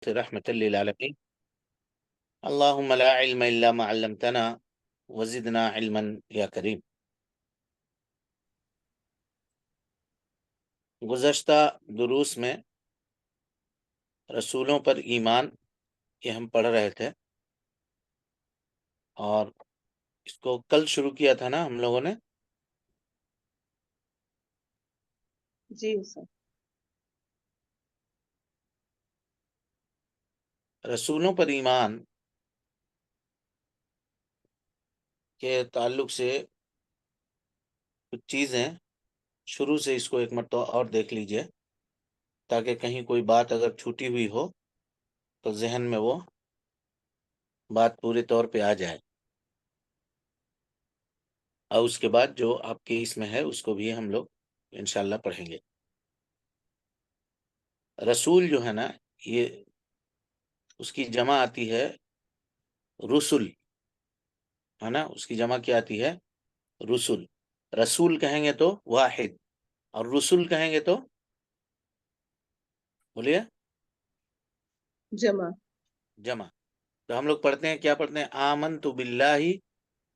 رحمة للعالمين اللهم لا علم إلا ما علمتنا وزدنا علما يا کریم۔ گزشتہ دروس میں رسولوں پر ایمان یہ ہم پڑھ رہے تھے، اور اس کو کل شروع کیا تھا نا ہم لوگوں نے۔ جی سر۔ رسولوں پر ایمان کے تعلق سے کچھ چیزیں شروع سے اس کو ایک مرتبہ اور دیکھ لیجئے، تاکہ کہیں کوئی بات اگر چھوٹی ہوئی ہو تو ذہن میں وہ بات پورے طور پہ آ جائے، اور اس کے بعد جو آپ کے اس میں ہے اس کو بھی ہم لوگ انشاءاللہ پڑھیں گے۔ رسول جو ہے نا، یہ اس کی جمع آتی ہے رسل، ہے نا، اس کی جمع کیا آتی ہے؟ رسل۔ رسول کہیں گے تو واحد، اور رسل کہیں گے تو بولیے جمع۔ جمع۔ تو ہم لوگ پڑھتے ہیں، کیا پڑھتے ہیں؟ آمنت باللہ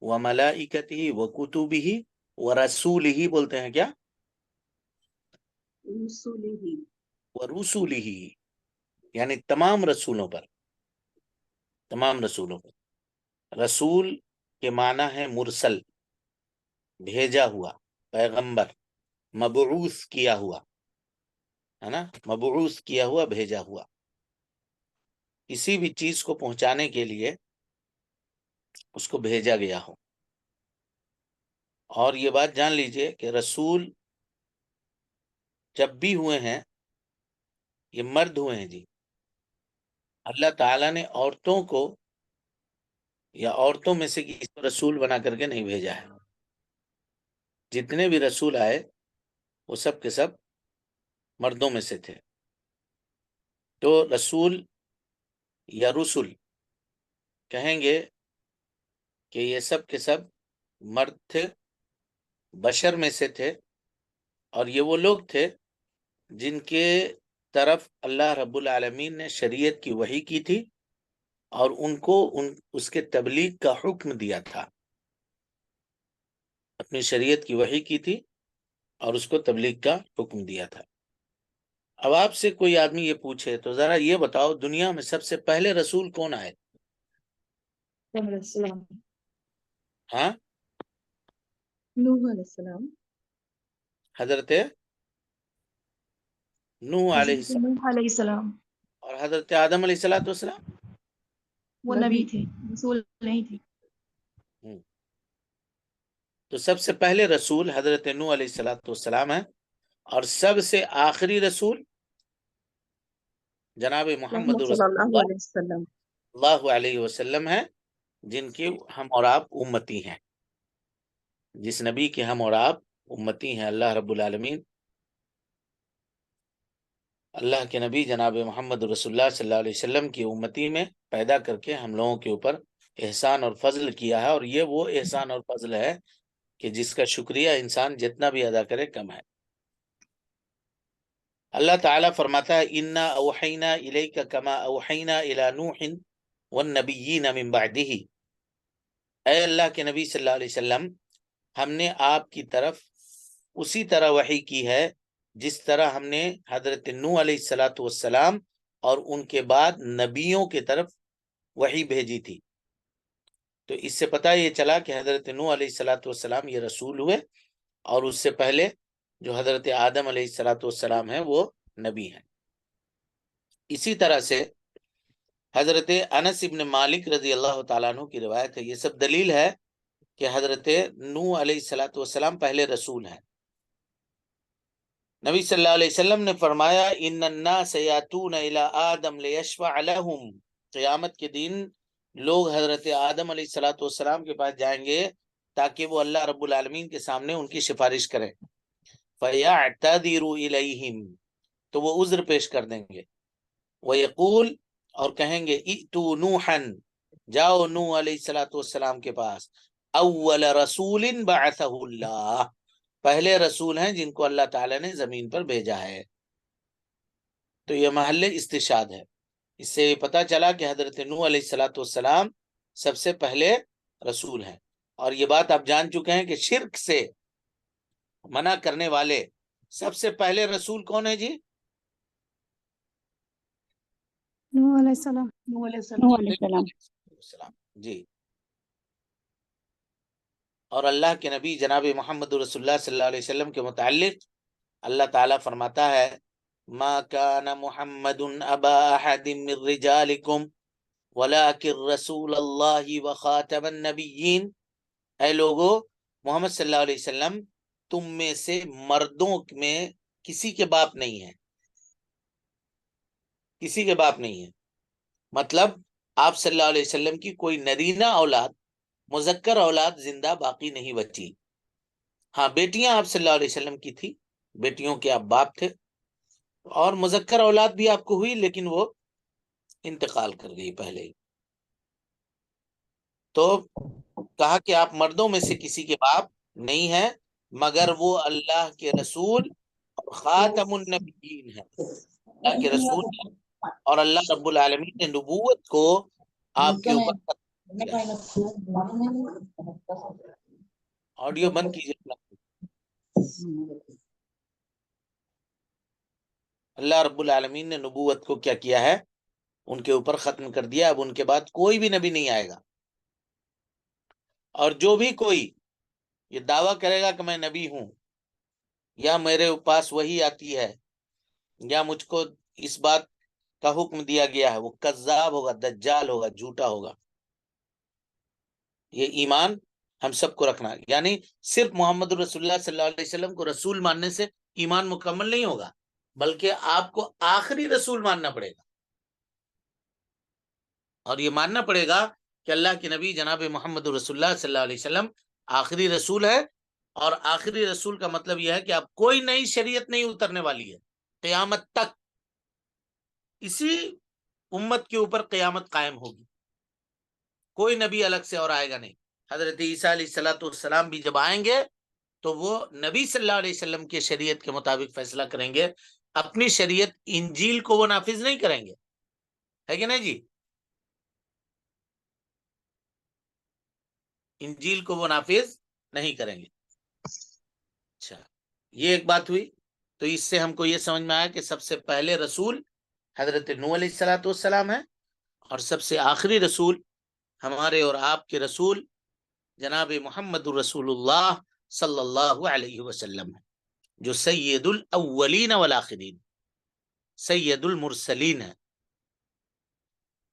وملائکتہ وکتبہ ورسولہ، بولتے ہیں کیا؟ رسولہ۔ ورسولہ، یعنی تمام رسولوں پر، تمام رسولوں پر۔ رسول کے معنی ہے مرسل، بھیجا ہوا، پیغمبر، مبعوث کیا ہوا، ہے نا، مبعوث کیا ہوا، بھیجا ہوا، کسی بھی چیز کو پہنچانے کے لیے اس کو بھیجا گیا ہو۔ اور یہ بات جان لیجئے کہ رسول جب بھی ہوئے ہیں یہ مرد ہوئے ہیں جی۔ اللہ تعالیٰ نے عورتوں کو یا عورتوں میں سے کسی کو رسول بنا کر کے نہیں بھیجا ہے۔ جتنے بھی رسول آئے وہ سب کے سب مردوں میں سے تھے۔ تو رسول یا رسل کہیں گے کہ یہ سب کے سب مرد تھے، بشر میں سے تھے، اور یہ وہ لوگ تھے جن کے طرف اللہ رب العالمین نے شریعت کی وحی کی تھی، اور ان کو اس کے تبلیغ کا حکم دیا تھا۔ اپنی شریعت کی وحی کی تھی اور اس کو تبلیغ کا حکم دیا تھا۔ اب آپ سے کوئی آدمی یہ پوچھے تو ذرا یہ بتاؤ، دنیا میں سب سے پہلے رسول کون آئے؟ ہاں، نوح علیہ السلام۔ حضرت نوح علیہ السلام، نوح علیہ السلام۔ اور حضرت آدم علیہ السلام۔ وہ نبی تھے، رسول نہیں تھے۔ تو سب سے پہلے رسول حضرت نوح علیہ السلام ہیں، اور سب سے آخری رسول جناب محمد صلی رسول اللہ اللہ علیہ وسلم۔ اللہ علیہ وسلم ہیں، جن کے ہم اور آپ امتی ہیں، جس نبی کے ہم اور آپ امتی ہیں۔ اللہ رب العالمین اللہ کے نبی جناب محمد رسول اللہ صلی اللہ علیہ وسلم کی امتی میں پیدا کر کے ہم لوگوں کے اوپر احسان اور فضل کیا ہے، اور یہ وہ احسان اور فضل ہے کہ جس کا شکریہ انسان جتنا بھی ادا کرے کم ہے۔ اللہ تعالیٰ فرماتا ہے اِنَّا أَوْحَيْنَا إِلَيْكَ كَمَا أَوْحَيْنَا إِلَى نُوحٍ وَالنَّبِيِّينَ مِن بَعْدِهِ، اے اللہ کے نبی صلی اللہ علیہ وسلم، ہم نے آپ کی طرف اسی طرح وحی کی ہے جس طرح ہم نے حضرت نوح علیہ السلام اور ان کے بعد نبیوں کے طرف وحی بھیجی تھی۔ تو اس سے پتہ یہ چلا کہ حضرت نوح علیہ السلام یہ رسول ہوئے، اور اس سے پہلے جو حضرت آدم علیہ السلام ہیں وہ نبی ہیں۔ اسی طرح سے حضرت انس ابن مالک رضی اللہ تعالیٰ عنہ کی روایت ہے، یہ سب دلیل ہے کہ حضرت نوح علیہ السلام پہلے رسول ہیں۔ نبی صلی اللہ علیہ وسلم نے فرمایا ان الناس یاتون الی آدم لیشفع لهم، قیامت کے دن لوگ حضرت آدم علیہ السلام کے پاس جائیں گے تاکہ وہ اللہ رب العالمین کے سامنے ان کی سفارش کریں۔ فیعتذر الیہم، تو وہ عذر پیش کر دیں گے۔ ویقول، اور کہیں گے ائتوا نوحا، جاؤ نوح علیہ السلام کے پاس، اول رسول بعثہ اللہ، پہلے رسول ہیں جن کو اللہ تعالیٰ نے زمین پر بھیجا ہے۔ تو یہ محل استشہاد ہے، اس سے پتہ چلا کہ حضرت نوح علیہ السلام سب سے پہلے رسول ہیں. اور یہ بات آپ جان چکے ہیں کہ شرک سے منع کرنے والے سب سے پہلے رسول کون ہے جی؟ نوح علیہ السلام. نوح علیہ نوح السلام. علیہ السلام. جی. اور اللہ کے نبی جناب محمد رسول اللہ صلی اللہ علیہ وسلم کے متعلق اللہ تعالیٰ فرماتا ہے ما کان محمد ابا احد من رجالکم ولکن رسول اللہ وخاتم النبیین. اے لوگو، محمد صلی اللہ علیہ وسلم تم میں سے مردوں میں کسی کے باپ نہیں ہے، کسی کے باپ نہیں ہے. مطلب آپ صلی اللہ علیہ وسلم کی کوئی نرینہ اولاد، مذکر اولاد زندہ باقی نہیں بچی. ہاں، بیٹیاں آپ صلی اللہ علیہ وسلم کی تھی، بیٹیوں کے آپ باپ تھے، اور مذکر اولاد بھی آپ کو ہوئی لیکن وہ انتقال کر گئی پہلے ہی. تو کہا کہ آپ مردوں میں سے کسی کے باپ نہیں ہیں مگر وہ اللہ کے رسول اور خاتم النبیین ہیں، اللہ کے رسول ہیں، اور اللہ رب العالمین نے نبوت کو آپ کے اوپر ختم کیا ہے. آڈیو بند کیجیے. اللہ رب العالمین نے نبوت کو کیا کیا ہے؟ ان کے اوپر ختم کر دیا. اب ان کے بعد کوئی بھی نبی نہیں آئے گا. اور جو بھی کوئی یہ دعویٰ کرے گا کہ میں نبی ہوں، یا میرے پاس وحی آتی ہے، یا مجھ کو اس بات کا حکم دیا گیا ہے، وہ کذاب ہوگا، دجال ہوگا، جھوٹا ہوگا. یہ ایمان ہم سب کو رکھنا، یعنی صرف محمد رسول اللہ صلی اللہ علیہ وسلم کو رسول ماننے سے ایمان مکمل نہیں ہوگا، بلکہ آپ کو آخری رسول ماننا پڑے گا. اور یہ ماننا پڑے گا کہ اللہ کے نبی جناب محمد رسول اللہ صلی اللہ علیہ وسلم آخری رسول ہے. اور آخری رسول کا مطلب یہ ہے کہ اب کوئی نئی شریعت نہیں اترنے والی ہے قیامت تک. اسی امت کے اوپر قیامت قائم ہوگی، کوئی نبی الگ سے اور آئے گا نہیں. حضرت عیسیٰ علیہ السلام بھی جب آئیں گے تو وہ نبی صلی اللہ علیہ وسلم کی شریعت کے مطابق فیصلہ کریں گے. اپنی شریعت انجیل کو وہ نافذ نہیں کریں گے، ہے کہ نہیں جی؟ انجیل کو وہ نافذ نہیں کریں گے. اچھا، یہ ایک بات ہوئی. تو اس سے ہم کو یہ سمجھ میں آیا کہ سب سے پہلے رسول حضرت نوح علیہ السلام ہے، اور سب سے آخری رسول ہمارے اور آپ کے رسول جناب محمد رسول اللہ صلی اللہ علیہ وسلم ہے، جو سید الاولین والآخرین، سید المرسلین ہے،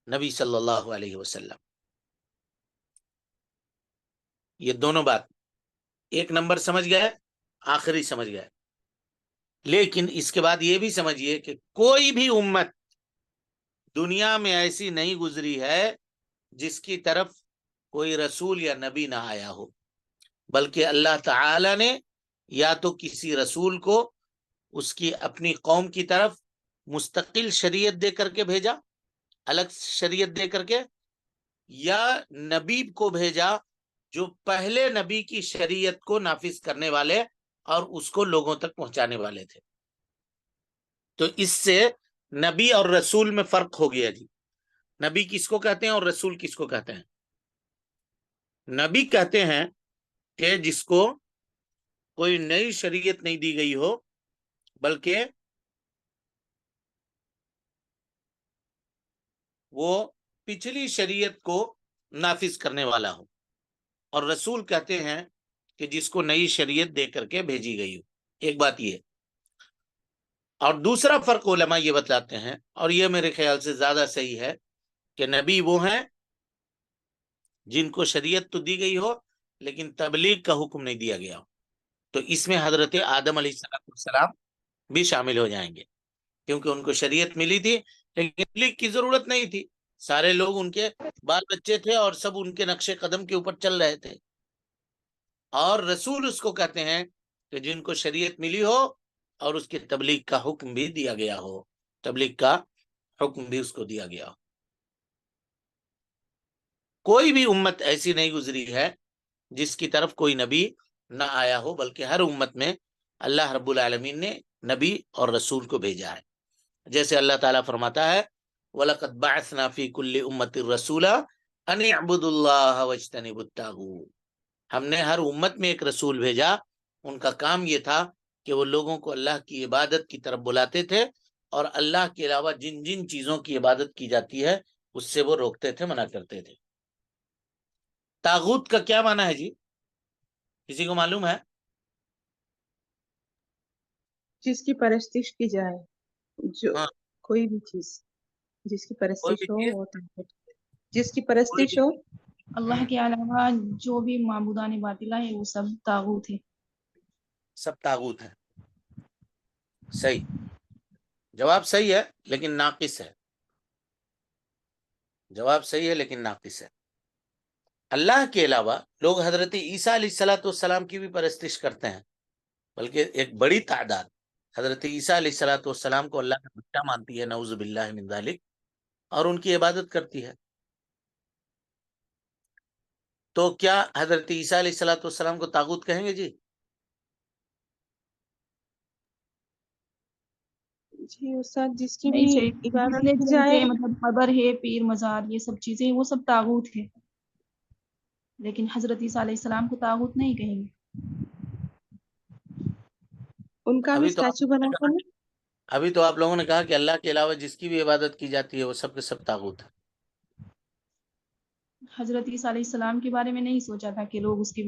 نبی صلی اللہ علیہ وسلم. یہ دونوں بات ایک نمبر سمجھ گئے، آخری سمجھ گئے. لیکن اس کے بعد یہ بھی سمجھیے کہ کوئی بھی امت دنیا میں ایسی نہیں گزری ہے جس کی طرف کوئی رسول یا نبی نہ آیا ہو، بلکہ اللہ تعالی نے یا تو کسی رسول کو اس کی اپنی قوم کی طرف مستقل شریعت دے کر کے بھیجا، الگ شریعت دے کر کے، یا نبی کو بھیجا جو پہلے نبی کی شریعت کو نافذ کرنے والے اور اس کو لوگوں تک پہنچانے والے تھے. تو اس سے نبی اور رسول میں فرق ہو گیا جی. نبی کس کو کہتے ہیں اور رسول کس کو کہتے ہیں؟ نبی کہتے ہیں کہ جس کو کوئی نئی شریعت نہیں دی گئی ہو بلکہ وہ پچھلی شریعت کو نافذ کرنے والا ہو. اور رسول کہتے ہیں کہ جس کو نئی شریعت دے کر کے بھیجی گئی ہو. ایک بات یہ. اور دوسرا فرق علماء یہ بتلاتے ہیں، اور یہ میرے خیال سے زیادہ صحیح ہے، کہ نبی وہ ہیں جن کو شریعت تو دی گئی ہو لیکن تبلیغ کا حکم نہیں دیا گیا ہو. تو اس میں حضرت آدم علیہ السلام بھی شامل ہو جائیں گے، کیونکہ ان کو شریعت ملی تھی لیکن تبلیغ کی ضرورت نہیں تھی. سارے لوگ ان کے بال بچے تھے اور سب ان کے نقش قدم کے اوپر چل رہے تھے. اور رسول اس کو کہتے ہیں کہ جن کو شریعت ملی ہو اور اس کی تبلیغ کا حکم بھی دیا گیا ہو، تبلیغ کا حکم بھی اس کو دیا گیا ہو. کوئی بھی امت ایسی نہیں گزری ہے جس کی طرف کوئی نبی نہ آیا ہو، بلکہ ہر امت میں اللہ رب العالمین نے نبی اور رسول کو بھیجا ہے. جیسے اللہ تعالیٰ فرماتا ہے وَلَقَدْ بَعَثْنَا فِي كُلِّ أُمَّةٍ رَسُولًا أَنِ اعْبُدُوا اللَّهَ وَاجْتَنِبُوا الطَّاغُوتَ. ہم نے ہر امت میں ایک رسول بھیجا، ان کا کام یہ تھا کہ وہ لوگوں کو اللہ کی عبادت کی طرف بلاتے تھے اور اللہ کے علاوہ جن جن چیزوں کی عبادت کی جاتی ہے اس سے وہ روکتے تھے، منع کرتے تھے. طاغوت کا کیا معنی ہے جی؟ کسی کو معلوم ہے؟ جس کی پرستش کی جائے، جو ہاں، کوئی بھی چیز جس کی کوئی پرستش بھی ہو چیز، وہ طاغوت، جس کی کوئی پرستش بھی ہو. اللہ کے علاوہ جو بھی معبودان باطلہ ہے وہ سب طاغوت ہے. سب طاغوت ہے. صحیح جواب، صحیح ہے لیکن ناقص ہے. جواب صحیح ہے لیکن ناقص ہے. اللہ کے علاوہ لوگ حضرت عیسیٰ علیہ الصلوۃ والسلام کی بھی پرستش کرتے ہیں، بلکہ ایک بڑی تعداد حضرت عیسیٰ علیہ الصلوۃ والسلام کو اللہ کا بیٹا مانتی ہے، نعوذ باللہ من ذالک، اور ان کی عبادت کرتی ہے. تو کیا حضرت عیسیٰ علیہ الصلوۃ والسلام کو طاغوت کہیں گے جی؟ جی استاد، جس کی بھی نہیں چاہیے. عبادت جتنے کی جائے. چیزیں مطلب قبر ہے، پیر مزار، یہ سب چیزیں وہ سب طاغوت ہے، لیکن حضرت عیسیٰ علیہ السلام کو طاغوت نہیں کہیں گے. ان کا بھی ابھی تو آپ اسٹیچو بنا کر نا. ابھی تو آپ لوگوں نے کہا کہ اللہ کے علاوہ جس کی بھی عبادت کی جاتی ہے وہ سب کے سب طاغوت ہے. حضرت عیسیٰ علیہ السلام کے بارے میں نہیں سوچا تھا کہ لوگ ان کی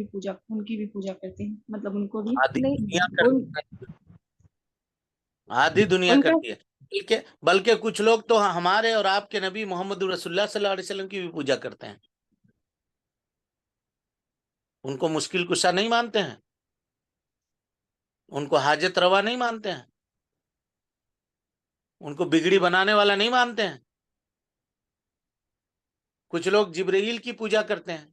بھی پوجا کرتے ہیں، مطلب ان کو بھی. آدھی دنیا نہیں، کرتی ہے، آدھی دنیا ان کا کرتی ہے. بلکہ کچھ لوگ تو ہمارے اور آپ کے نبی محمد رسول اللہ صلی اللہ علیہ وسلم کی بھی پوجا کرتے ہیں. ان کو مشکل کشا نہیں مانتے ہیں، ان کو حاجت روا نہیں مانتے ہیں، ان کو بگڑی بنانے والا نہیں مانتے ہیں. کچھ لوگ جبرائیل کی پوجا کرتے ہیں.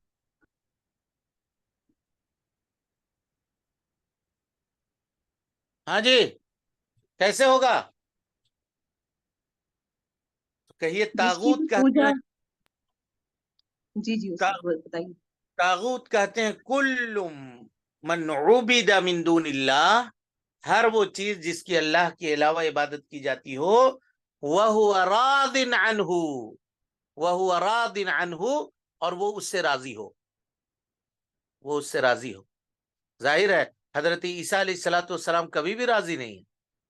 ہاں جی، کیسے ہوگا؟ کہیے جس کی بھی طاغوت کہتے پوجا. ہیں. جی جی استاد بتائیے. طاغوت کہتے ہیں کل من عبد من دون اللہ، ہر وہ چیز جس کی اللہ کے علاوہ عبادت کی جاتی ہو، وَهُوَ رَاضٍ عَنْهُ، وَهُوَ رَاضٍ عَنْهُ، اور وہ اس سے راضی ہو، وہ اس سے راضی ہو. ظاہر ہے حضرت عیسیٰ علیہ الصلوۃ والسلام کبھی بھی راضی نہیں ہے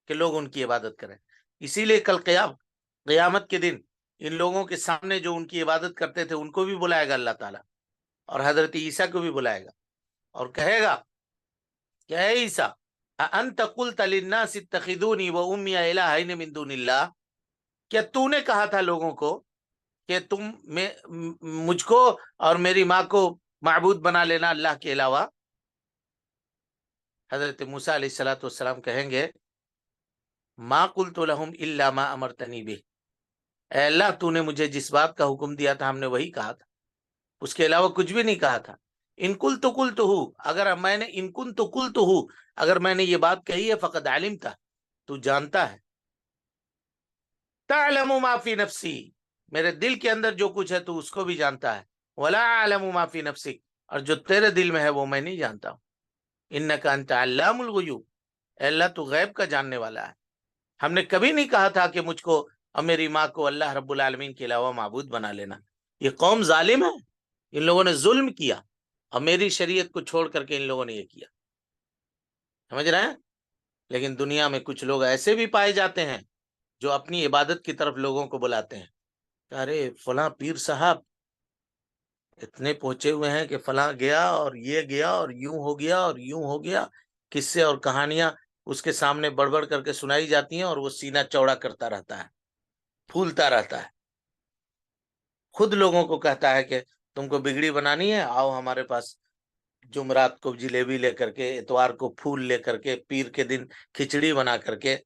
کہ لوگ ان کی عبادت کریں. اسی لیے کل قیامت کے دن ان لوگوں کے سامنے جو ان کی عبادت کرتے تھے ان کو بھی بلائے گا اللہ تعالیٰ، اور حضرت عیسیٰ کو بھی بلائے گا اور کہے گا کہ اے عیسیٰ، انت قلت للناس اتخذونی و امی الہین من دون اللہ، کیا تو نے کہا تھا لوگوں کو کہ تم مجھ کو اور میری ماں کو معبود بنا لینا اللہ کے علاوہ؟ حضرت موسیٰ علیہ الصلوۃ والسلام کہیں گے ما قلت لهم الا ما امرتنی به، اے اللہ تو نے مجھے جس بات کا حکم دیا تھا ہم نے وہی کہا تھا، اس کے علاوہ کچھ بھی نہیں کہا تھا. ان قلت اگر میں نے ان كنت قلت اگر میں نے یہ بات کہی ہے، فقد علمتا، تو جانتا ہے، تعلم ما فی نفسی، میرے دل کے اندر جو کچھ ہے تو اس کو بھی جانتا ہے، ولا اعلم ما فی نفسک، اور جو تیرے دل میں ہے وہ میں نہیں جانتا ہوں. انک انت علام الغیوب، اے اللہ تو غیب کا جاننے والا ہے. ہم نے کبھی نہیں کہا تھا کہ مجھ کو اور میری ماں کو اللہ رب العالمین کے علاوہ معبود بنا لینا. یہ قوم ظالم ہے، ان لوگوں نے ظلم کیا اور میری شریعت کو چھوڑ کر کے ان لوگوں نے یہ کیا. سمجھ رہے ہیں؟ لیکن دنیا میں کچھ لوگ ایسے بھی پائے جاتے ہیں جو اپنی عبادت کی طرف لوگوں کو بلاتے ہیں. ارے فلاں پیر صاحب اتنے پہنچے ہوئے ہیں کہ فلاں گیا اور یہ گیا اور یوں ہو گیا اور یوں ہو گیا، قصے اور کہانیاں اس کے سامنے بڑبڑ کر کے سنائی جاتی ہیں اور وہ سینہ چوڑا کرتا رہتا ہے، پھولتا رہتا ہے. خود لوگوں کو کہتا ہے کہ تم کو بگڑی بنانی ہے، آؤ ہمارے پاس، جمعرات کو جلیبی لے کر کے، اتوار کو پھول لے کر کے، پیر کے دن کھچڑی بنا کر کے.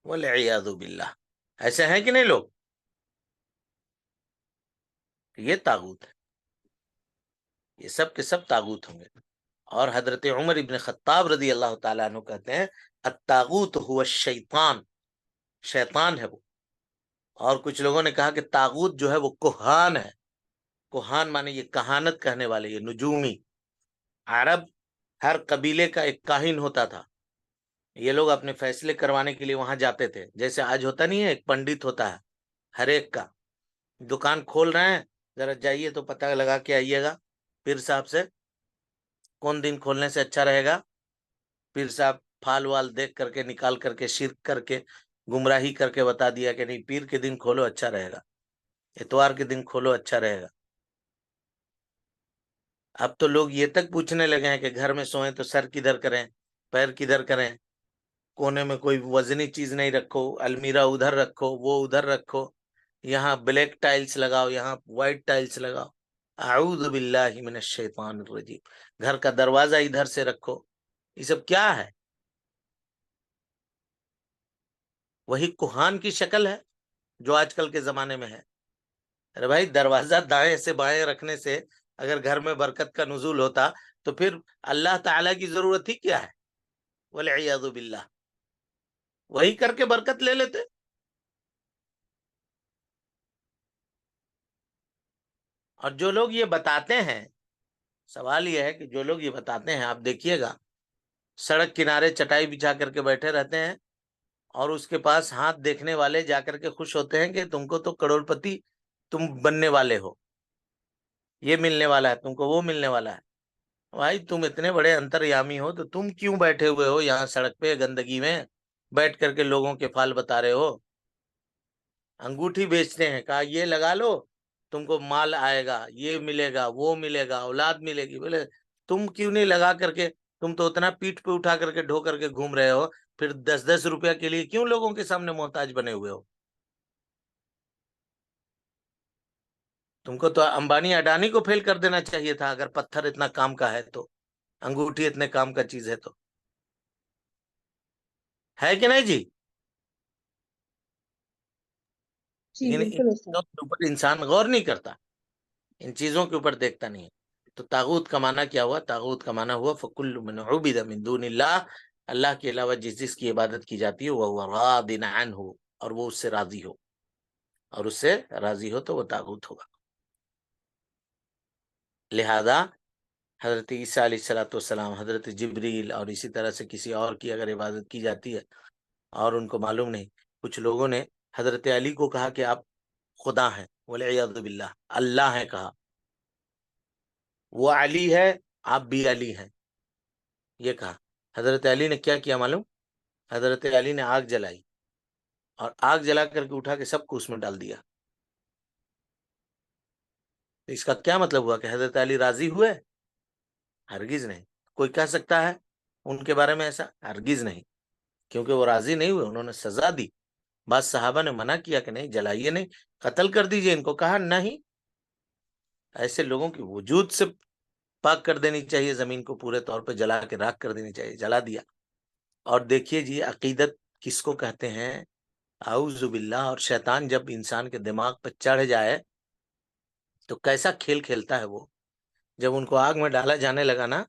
والعیاذ باللہ، ایسے ہیں کہ نہیں لوگ؟ یہ طاغوت ہے، یہ سب کے سب طاغوت ہوں گے. اور حضرت عمر ابن خطاب رضی اللہ تعالیٰ عنہ کہتے ہیں الطاغوت هو الشیطان، شیطان ہے وہ. اور کچھ لوگوں نے کہا کہ طاغوت جو ہے وہ کوہان ہے. کوہان مانے یہ کہانت کہنے والے، یہ نجومی. عرب ہر قبیلے کا ایک کاہن ہوتا تھا، یہ لوگ اپنے فیصلے کروانے کے لیے وہاں جاتے تھے. جیسے آج ہوتا نہیں ہے ایک پنڈت ہوتا ہے، ہر ایک کا. دکان کھول رہے ہیں ذرا جائیے تو پتہ لگا کے آئیے گا پیر صاحب سے کون دن کھولنے سے اچھا رہے گا. پیر صاحب پھال وال دیکھ کر کے نکال کر کے شرک کر کے گمراہی کر کے بتا دیا کہ نہیں پیر کے دن کھولو اچھا رہے گا, اتوار کے دن کھولو اچھا رہے گا. اب تو لوگ یہ تک پوچھنے لگے ہیں کہ گھر میں سوئیں تو سر کدھر کریں, پیر کدھر کریں, کونے میں کوئی وزنی چیز نہیں رکھو, المیرا ادھر رکھو, وہ ادھر رکھو, یہاں بلیک ٹائلز لگاؤ, یہاں وائٹ ٹائلز لگاؤ. اعوذ باللہ من الشیطان الرجیم. گھر کا دروازہ ادھر سے رکھو. یہ سب کیا ہے؟ وہی کوہان کی شکل ہے جو آج کل کے زمانے میں ہے. ارے بھائی دروازہ دائیں سے بائیں رکھنے سے اگر گھر میں برکت کا نزول ہوتا تو پھر اللہ تعالیٰ کی ضرورت ہی کیا ہے؟ والعیاذ باللہ, وہی کر کے برکت لے لیتے. اور جو لوگ یہ بتاتے ہیں, سوال یہ ہے کہ جو لوگ یہ بتاتے ہیں, آپ دیکھیے گا سڑک کنارے چٹائی بچھا کر کے بیٹھے رہتے ہیں اور اس کے پاس ہاتھ دیکھنے والے جا کر کے خوش ہوتے ہیں کہ تم کو تو کروڑ پتی تم بننے والے ہو, یہ ملنے والا ہے تم کو, وہ ملنے والا ہے. بھائی تم اتنے بڑے انتریامی ہو تو تم کیوں بیٹھے ہوئے ہو یہاں سڑک پہ گندگی میں بیٹھ کر کے لوگوں کے فال بتا رہے ہو؟ انگوٹھی بیچتے ہیں, کہا یہ لگا لو تم کو مال آئے گا, یہ ملے گا, وہ ملے گا, اولاد ملے گی. بولے تم کیوں نہیں لگا کر کے, تم تو اتنا پیٹھ پہ اٹھا کر کے ڈھو کر کے گھوم رہے ہو, پھر 10-10 روپیہ کے لیے کیوں لوگوں کے سامنے محتاج بنے ہوئے ہو؟ تم کو تو امبانی اڈانی کو فیل کر دینا چاہیے تھا اگر پتھر اتنا کام کا ہے تو, انگوٹھی اتنے کام کا چیز ہے تو. ہے کہ نہیں جی؟ جی لیکن ان بالکل استاد. چیزوں کے اوپر انسان غور نہیں کرتا, ان چیزوں کے اوپر دیکھتا نہیں ہے. تو طاغوت کا معنی کیا ہوا؟ طاغوت کا معنی ہوا فکل من عبد من دون اللہ, اللہ کے علاوہ جس کی عبادت کی جاتی ہے وہ راض عنہ, اور وہ اس سے راضی ہو, اور اس سے راضی ہو تو وہ طاغوت ہوگا. لہذا حضرت عیسیٰ علیہ الصلوۃ والسلام, حضرت جبریل اور اسی طرح سے کسی اور کی اگر عبادت کی جاتی ہے اور ان کو معلوم نہیں, کچھ لوگوں نے حضرت علی کو کہا کہ آپ خدا ہیں, والعیاذ باللہ, اللہ ہے کہا, وہ علی ہے آپ بھی علی ہیں, یہ کہا. حضرت علی نے کیا کیا معلوم؟ حضرت علی نے آگ جلائی اور آگ جلا کر کے اٹھا کے سب کو اس میں ڈال دیا. اس کا کیا مطلب ہوا کہ حضرت علی راضی ہوئے؟ ہرگز نہیں. کوئی کہہ سکتا ہے ان کے بارے میں ایسا؟ ہرگز نہیں, کیونکہ وہ راضی نہیں ہوئے, انہوں نے سزا دی. بعض صحابہ نے منع کیا کہ نہیں جلائیے نہیں, قتل کر دیجئے ان کو, کہا نہیں, ایسے لوگوں کی وجود سے پاک کر دینی چاہیے, زمین کو پورے طور پہ جلا کے راکھ کر دینی چاہیے, جلا دیا. اور دیکھیے جی عقیدت کس کو کہتے ہیں؟ اعوذ باللہ. اور شیطان جب انسان کے دماغ پہ چڑھ جائے تو کیسا کھیل کھیلتا ہے وہ. جب ان کو آگ میں ڈالا جانے لگا نا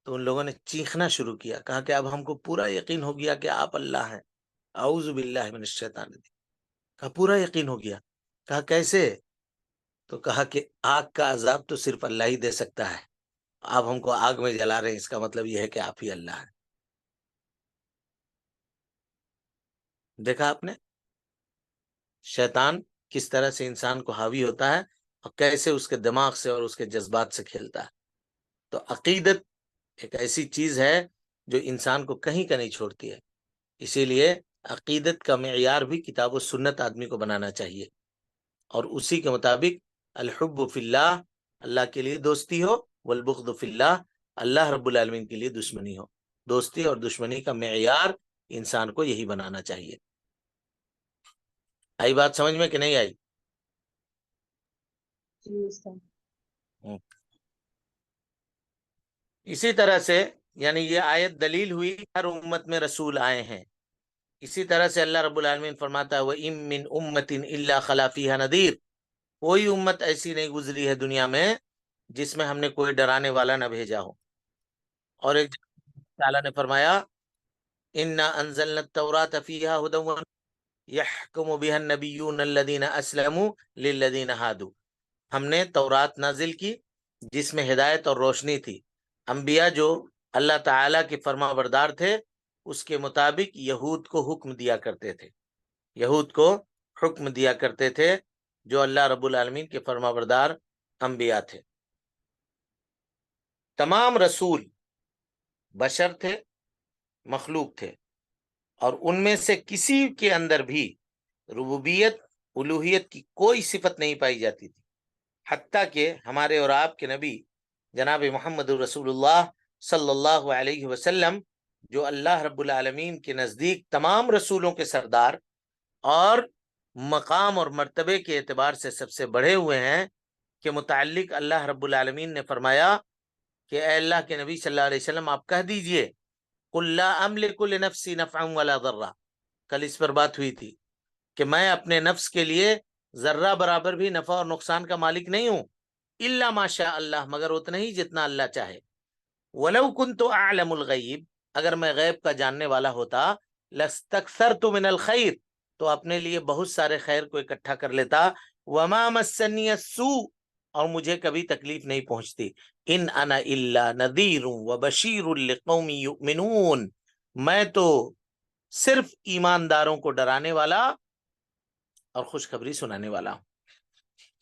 تو ان لوگوں نے چیخنا شروع کیا, کہا کہ اب ہم کو پورا یقین ہو گیا کہ آپ اللہ ہیں. اعوذ باللہ من الشیطان الرجیم. کہا پورا یقین ہو گیا. کہا کیسے؟ تو کہا کہ آگ کا عذاب تو صرف اللہ ہی دے سکتا ہے, آپ ہم کو آگ میں جلا رہے ہیں, اس کا مطلب یہ ہے کہ آپ ہی اللہ ہیں. دیکھا آپ نے شیطان کس طرح سے انسان کو حاوی ہوتا ہے اور کیسے اس کے دماغ سے اور اس کے جذبات سے کھیلتا ہے. تو عقیدت ایک ایسی چیز ہے جو انسان کو کہیں کا نہیں چھوڑتی ہے. اسی لیے عقیدت کا معیار بھی کتاب و سنت آدمی کو بنانا چاہیے, اور اسی کے مطابق الحب فی اللہ, اللہ کے لیے دوستی ہو, والبغض فی اللہ, اللہ رب العالمین کے لیے دشمنی ہو. دوستی اور دشمنی کا معیار انسان کو یہی بنانا چاہیے. آئی بات سمجھ میں کہ نہیں آئی؟ جی استاد. اسی طرح سے یعنی یہ آیت دلیل ہوئی ہر امت میں رسول آئے ہیں. اسی طرح سے اللہ رب العالمین فرماتا ہے وَإِن مِّنْ أُمَّةٍ إِلَّا خَلَا فِيهَا نَذِيرٌ, کوئی امت ایسی نہیں گزری ہے دنیا میں جس میں ہم نے کوئی ڈرانے والا نہ بھیجا ہو. اور ایک تعالیٰ نے فرمایا إِنَّا أَنزَلْنَا التَّوْرَاةَ فِيهَا هُدًى وَنُورٌ يَحْكُمُ بِهَا النَّبِيُّونَ الَّذِينَ أَسْلَمُوا لِلَّذِينَ هَادُوا, ہم نے تورات نازل کی جس میں ہدایت اور روشنی تھی. انبیاء جو اللہ تعالیٰ کے فرما بردار تھے اس کے مطابق یہود کو حکم دیا کرتے تھے, یہود کو حکم دیا کرتے تھے جو اللہ رب العالمین کے فرما بردار انبیاء تھے۔ تمام رسول بشر تھے، مخلوق تھے، اور ان میں سے کسی کے اندر بھی ربوبیت الوہیت کی کوئی صفت نہیں پائی جاتی تھی، حتیٰ کہ ہمارے اور آپ کے نبی جناب محمد رسول اللہ صلی اللہ علیہ وسلم، جو اللہ رب العالمین کے نزدیک تمام رسولوں کے سردار اور مقام اور مرتبے کے اعتبار سے سب سے بڑھے ہوئے ہیں، کے متعلق اللہ رب العالمین نے فرمایا کہ اے اللہ کے نبی صلی اللہ علیہ وسلم آپ کہہ دیجئے قُلْ لَا أَمْلِكُ لِنَفْسِي نَفْعًا وَلَا ضَرًّا، کل اس پر بات ہوئی تھی کہ میں اپنے نفس کے لیے ذرہ برابر بھی نفع اور نقصان کا مالک نہیں ہوں، الا ما شاء اللہ، مگر اتنا ہی جتنا اللہ چاہے۔ وَلَوْ كُنْتُ أَعْلَمُ الْغَيْبِ، اگر میں غیب کا جاننے والا ہوتا، لَاسْتَكْثَرْتُ مِنَ الْخَيْرِ، تو اپنے لیے بہت سارے خیر کو اکٹھا کر لیتا، وَمَا مَسَّنِيَ السُّوءُ، اور مجھے کبھی تکلیف نہیں پہنچتی، ان انا الا نذیر وبشیر لقوم یؤمنون، میں تو صرف ایمانداروں کو ڈرانے والا اور خوشخبری سنانے والا ہوں،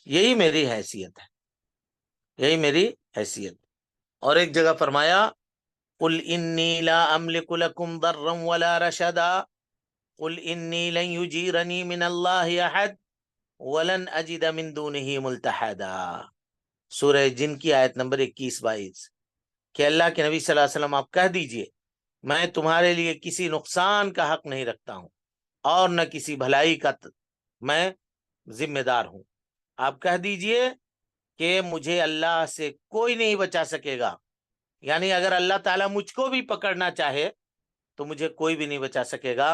یہی میری حیثیت ہے، یہی میری حیثیت۔ اور ایک جگہ فرمایا قل انی لا املک لکم ضرا ولا رشدا قل انی لن یجیرنی من اللہ احد ولن اجد من دونہ ملتحدا، سورہ جن کی آیت نمبر 21-22، کہ اللہ کے نبی صلی اللہ علیہ وسلم آپ کہہ دیجئے میں تمہارے لیے کسی نقصان کا حق نہیں رکھتا ہوں اور نہ کسی بھلائی کا میں ذمہ دار ہوں۔ آپ کہہ دیجئے کہ مجھے اللہ سے کوئی نہیں بچا سکے گا، یعنی اگر اللہ تعالیٰ مجھ کو بھی پکڑنا چاہے تو مجھے کوئی بھی نہیں بچا سکے گا،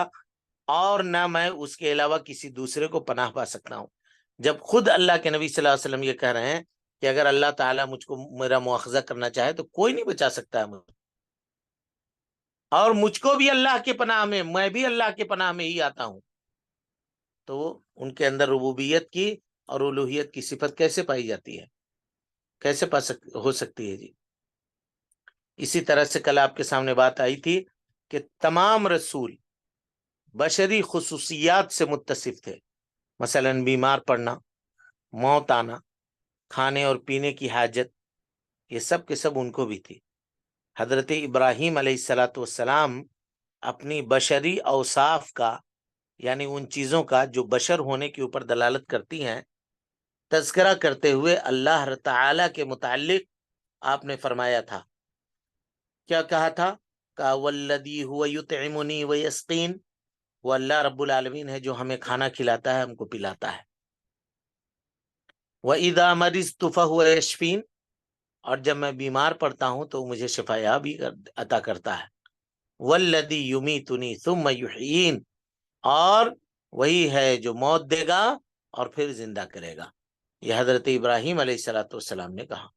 اور نہ میں اس کے علاوہ کسی دوسرے کو پناہ پا سکتا ہوں۔ جب خود اللہ کے نبی صلی اللہ علیہ وسلم یہ کہہ رہے ہیں کہ اگر اللہ تعالیٰ مجھ کو میرا مواخذہ کرنا چاہے تو کوئی نہیں بچا سکتا ہے مجھے، اور مجھ کو بھی اللہ کے پناہ میں بھی اللہ کے پناہ میں ہی آتا ہوں، تو ان کے اندر ربوبیت کی اور الوہیت کی صفت کیسے پائی جاتی ہے، کیسے ہو سکتی ہے جی؟ اسی طرح سے کل آپ کے سامنے بات آئی تھی کہ تمام رسول بشری خصوصیات سے متصف تھے، مثلا بیمار پڑنا، موت آنا، کھانے اور پینے کی حاجت، یہ سب کے سب ان کو بھی تھی۔ حضرت ابراہیم علیہ السلام اپنی بشری اوصاف کا، یعنی ان چیزوں کا جو بشر ہونے کے اوپر دلالت کرتی ہیں، تذکرہ کرتے ہوئے اللہ تعالی کے متعلق آپ نے فرمایا تھا، کیا کہا تھا؟ کہ والذی هو یطعمنی ویسقین، وہ اللہ رب العالمین ہے جو ہمیں کھانا کھلاتا ہے، ہم کو پلاتا ہے۔ وَإِذَا مَرِضْتُ فَهُوَ يَشْفِينِ، اور جب میں بیمار پڑتا ہوں تو مجھے شفا یابی عطا کرتا ہے۔ وَالَّذِي يُمِيتُنِي ثُمَّ يُحْيِينِ، اور وہی ہے جو موت دے گا اور پھر زندہ کرے گا، یہ حضرت ابراہیم علیہ السلام نے کہا۔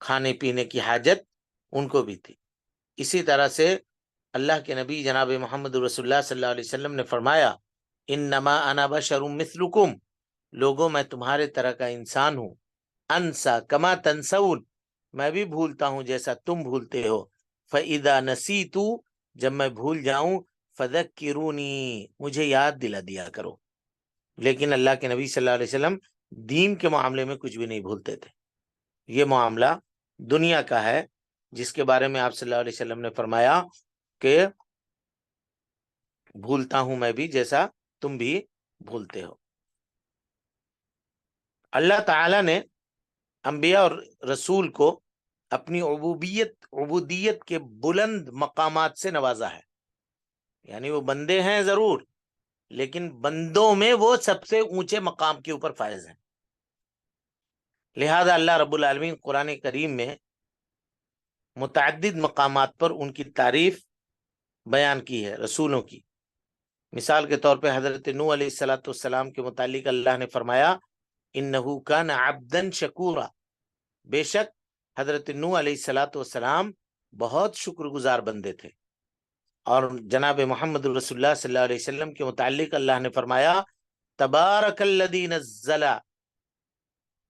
کھانے پینے کی حاجت ان کو بھی تھی۔ اسی طرح سے اللہ کے نبی جناب محمد رسول اللہ صلی اللہ علیہ وسلم نے فرمایا انما انا بشر مثلکم، لوگوں میں تمہارے طرح کا انسان ہوں، انسا کما تنسون، میں بھی بھولتا ہوں جیسا تم بھولتے ہو، فاذا نسیت، جب میں بھول جاؤں، فذکرونی، مجھے یاد دلا دیا کرو۔ لیکن اللہ کے نبی صلی اللہ علیہ وسلم دین کے معاملے میں کچھ بھی نہیں بھولتے تھے۔ یہ معاملہ دنیا کا ہے جس کے بارے میں آپ صلی اللہ علیہ وسلم نے فرمایا کہ بھولتا ہوں میں بھی جیسا تم بھی بھولتے ہو۔ اللہ تعالی نے انبیاء اور رسول کو اپنی عبودیت کے بلند مقامات سے نوازا ہے، یعنی وہ بندے ہیں ضرور، لیکن بندوں میں وہ سب سے اونچے مقام کے اوپر فائز ہیں۔ لہذا اللہ رب العالمین قرآن کریم میں متعدد مقامات پر ان کی تعریف بیان کی ہے رسولوں کی۔ مثال کے طور پہ حضرت نوح علیہ السلام کے متعلق اللہ نے فرمایا انہو کان عبدا شکورا، بے شک حضرت نوح علیہ السلام بہت شکر گزار بندے تھے۔ اور جناب محمد رسول اللہ صلی اللہ علیہ وسلم کے متعلق اللہ نے فرمایا تبارک الذی نزل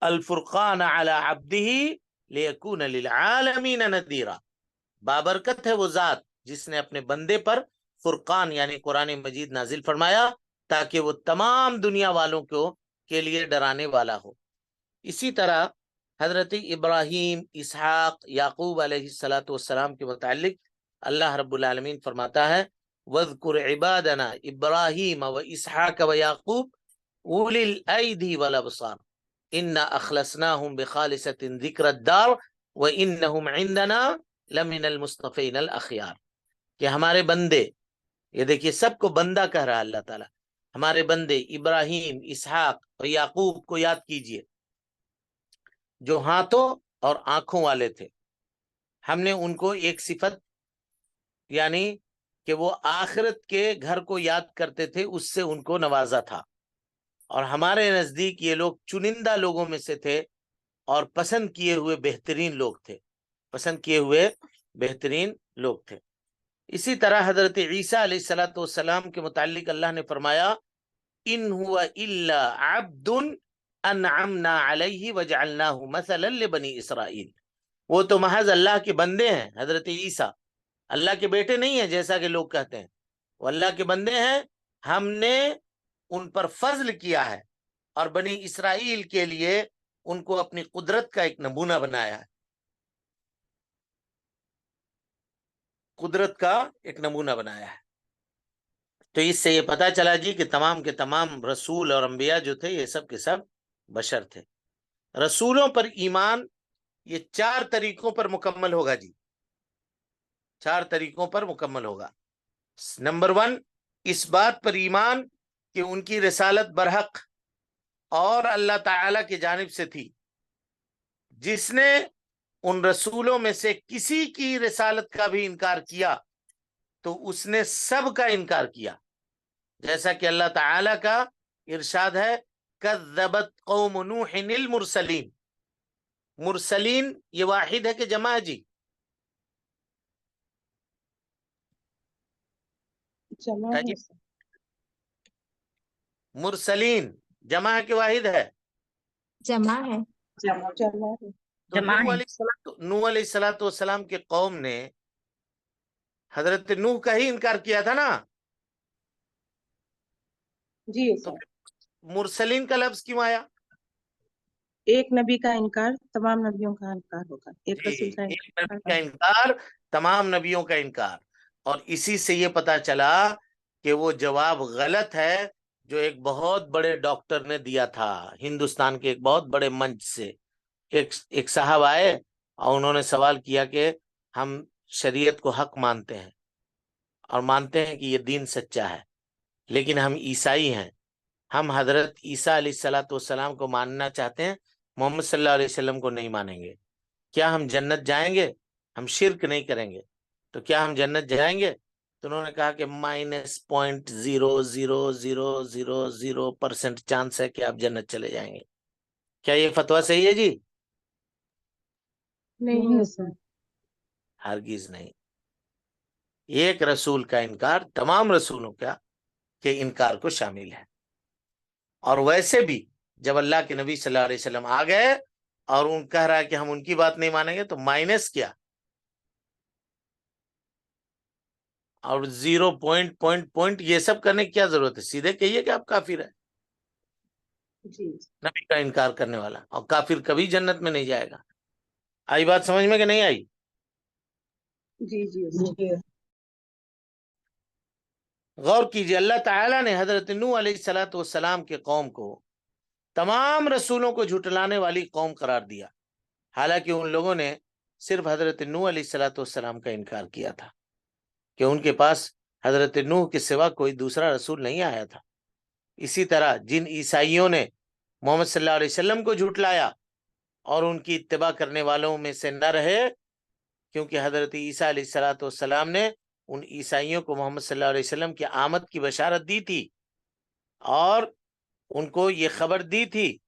الفرقان علی عبدہ لیکون للعالمین نذیرا، بابرکت ہے وہ ذات جس نے اپنے بندے پر فرقان یعنی قرآن مجید نازل فرمایا تاکہ وہ تمام دنیا والوں کے لیے ڈرانے والا ہو۔ اسی طرح حضرت ابراہیم، اسحاق، یعقوب علیہ السلام کے متعلق اللہ رب العالمین فرماتا ہے وَاذْكُرْ عِبَادَنَا إِبْرَاهِيمَ وَإِسْحَاقَ وَيَعْقُوبَ أُولِي الْأَيْدِي وَالْأَبْصَارِ إِنَّا أَخْلَصْنَاهُمْ بِخَالِصَةٍ ذِكْرَ الدَّارِ وَإِنَّهُمْ عِندَنَا لَمِنَ الْمُصْطَفَيْنَ الْأَخْيَارِ، کہ ہمارے بندے، یہ دیکھیے سب کو بندہ کہہ رہا ہے اللہ تعالیٰ، ہمارے بندے ابراہیم، اسحاق اور یعقوب کو یاد کیجئے جو ہاتھوں اور آنکھوں والے تھے۔ ہم نے ان کو ایک صفت، یعنی کہ وہ آخرت کے گھر کو یاد کرتے تھے، اس سے ان کو نوازا تھا، اور ہمارے نزدیک یہ لوگ چنندہ لوگوں میں سے تھے اور پسند کیے ہوئے بہترین لوگ تھے، پسند کیے ہوئے بہترین لوگ تھے۔ اسی طرح حضرت عیسیٰ علیہ السلام کے متعلق اللہ نے فرمایا ان هو الا عبد انعمنا علیہ وجعلناہ مثلا لبنی اسرائیل، وہ تو محض اللہ کے بندے ہیں۔ حضرت عیسیٰ اللہ کے بیٹے نہیں ہیں جیسا کہ لوگ کہتے ہیں، وہ اللہ کے بندے ہیں، ہم نے ان پر فضل کیا ہے اور بنی اسرائیل کے لیے ان کو اپنی قدرت کا ایک نمونہ بنایا ہے، قدرت کا ایک نمونہ بنایا ہے۔ تو اس سے یہ پتا چلا جی کہ تمام کے تمام رسول اور انبیاء جو تھے یہ سب کے سب بشر تھے۔ رسولوں پر ایمان یہ 4 طریقوں پر مکمل ہوگا جی، 4 طریقوں پر مکمل ہوگا۔ نمبر 1، اس بات پر ایمان کہ ان کی رسالت برحق اور اللہ تعالی کی جانب سے تھی۔ جس نے ان رسولوں میں سے کسی کی رسالت کا بھی انکار کیا تو اس نے سب کا انکار کیا، جیسا کہ اللہ تعالی کا ارشاد ہے کذبت قوم نوح المرسلین۔ مرسلین یہ واحد ہے کہ جمع ہے جی؟ جمع ہے سر۔ مرسلین جمع ہے کہ واحد ہے؟ جمع ہے۔ جمع ہے۔ تو نوح علیہ السلام کے قوم نے حضرت نوح کا ہی انکار کیا تھا نا، جی تو سر، مرسلین کا لفظ کیوں آیا؟ ایک نبی کا انکار تمام نبیوں کا انکار ہوگا، ایک رسول کا ایک نبی کا انکار۔ انکار تمام نبیوں کا انکار، اور اسی سے یہ پتا چلا کہ وہ جواب غلط ہے جو ایک بہت بڑے ڈاکٹر نے دیا تھا ہندوستان کے ایک بہت بڑے منچ سے۔ ایک صاحب آئے اور انہوں نے سوال کیا کہ ہم شریعت کو حق مانتے ہیں اور مانتے ہیں کہ یہ دین سچا ہے، لیکن ہم عیسائی ہیں، ہم حضرت عیسیٰ علیہ السلام کو ماننا چاہتے ہیں، محمد صلی اللہ علیہ وسلم کو نہیں مانیں گے، کیا ہم جنت جائیں گے؟ ہم شرک نہیں کریں گے تو کیا ہم جنت جائیں گے؟ تو انہوں نے کہا کہ -0.0000% چانس ہے کہ آپ جنت چلے جائیں گے۔ کیا یہ فتویٰ صحیح ہے جی؟ نہیں ہے سر۔ ہرگز نہیں۔ ایک رسول کا انکار تمام رسولوں کا کے انکار کو شامل ہے۔ اور ویسے بھی جب اللہ کے نبی صلی اللہ علیہ وسلم آ گئے اور ان کہہ رہا ہے کہ ہم ان کی بات نہیں مانیں گے تو مائنس کیا اور 0 یہ سب کرنے کی کیا ضرورت ہے؟ سیدھے کہیے کہ آپ کافر ہیں، جی نبی کا انکار کرنے والا، اور کافر کبھی جنت میں نہیں جائے گا۔ آئی بات سمجھ میں کہ نہیں آئی؟ جی جی غور کیجئے، اللہ تعالیٰ نے حضرت نوح علیہ السلام کے قوم کو تمام رسولوں کو جھٹلانے والی قوم قرار دیا، حالانکہ ان لوگوں نے صرف حضرت نوح علیہ السلام کا انکار کیا تھا کہ ان کے پاس حضرت نوح کے سوا کوئی دوسرا رسول نہیں آیا تھا۔ اسی طرح جن عیسائیوں نے محمد صلی اللہ علیہ وسلم کو جھٹلایا اور ان کی اتباع کرنے والوں میں سے نہ رہے، کیونکہ حضرت عیسیٰ علیہ السلام نے ان عیسائیوں کو محمد صلی اللہ علیہ وسلم کی آمد کی بشارت دی تھی اور ان کو یہ خبر دی تھی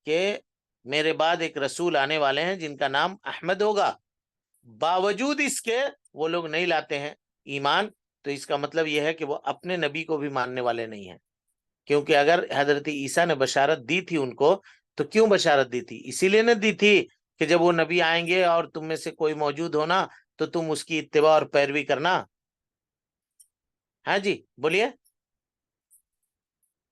کہ میرے بعد ایک رسول آنے والے ہیں جن کا نام احمد ہوگا، باوجود اس کے وہ لوگ نہیں لاتے ہیں ایمان، تو اس کا مطلب یہ ہے کہ وہ اپنے نبی کو بھی ماننے والے نہیں ہیں، کیونکہ اگر حضرت عیسیٰ نے بشارت دی تھی ان کو تو کیوں بشارت دی تھی؟ اسی لیے نہ دی تھی کہ جب وہ نبی آئیں گے اور تم میں سے کوئی موجود ہونا تو تم اس کی اتباع اور پیروی کرنا۔ ہاں جی بولیے۔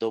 2